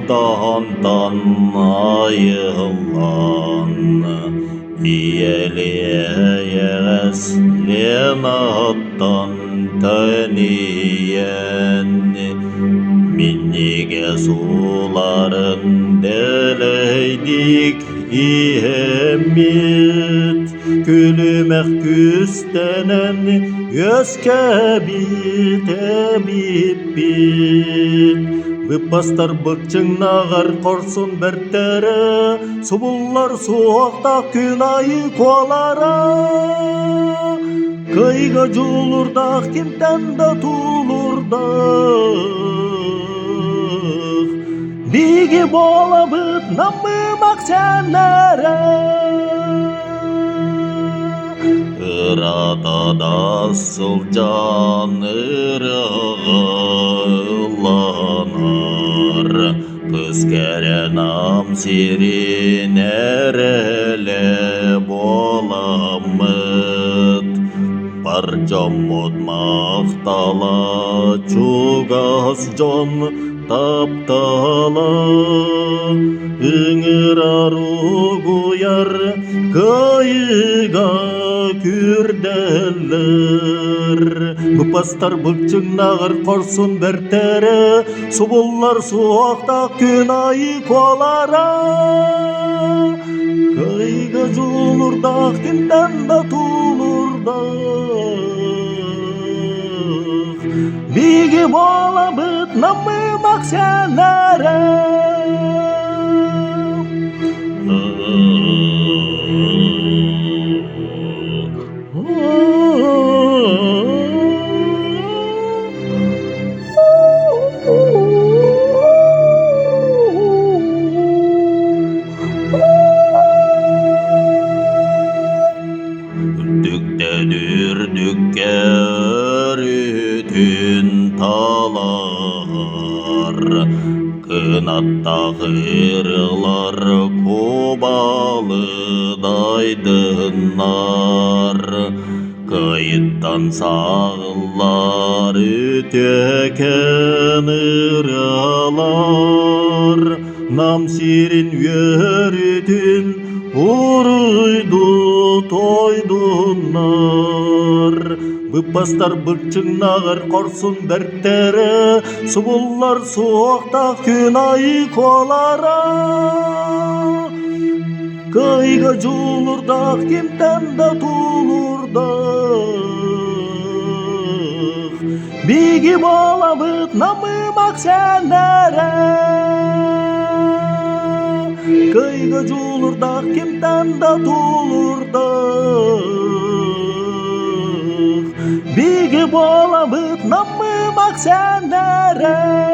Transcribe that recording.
daldan ayılan iyeleyes lenattan teniyen minnige suların deleydik ihemmet külümek küstenen yöske bitebip bit Bıpastar bıkçın nağar korsun bertere Subullar suakta gün ayı kolara Kıyga julurda kimden da tulurda Bigi bola bıt namı maksenlere Irada sılcan ırağılanar Kız kere nam sirin erele bolamıt Parcamot mahtala çugas jon taptala Ingır aru guyar kayıga kürdeller Bıpastar bıkçın nağır korsun bertere Subullar suakta gün ayı kolara Kayga julurda kimden da tulurda Bigi bola bıt namı maksenlere Dürdükçe örütün talar Kınatta hırlar kubalı daydınlar Kayıttan sağlar üteken ıralar Nam sirin yörütün uruydu toydunlar Bıpastar bıkçın nağır korsun bertere Subullar suakta gün ayı kolara Kayga julurda kimden da tulurda Bigi bola bıt namı maksenlere Kayga julurda kimden da tulurda Bigi bola bıt namı maksenlere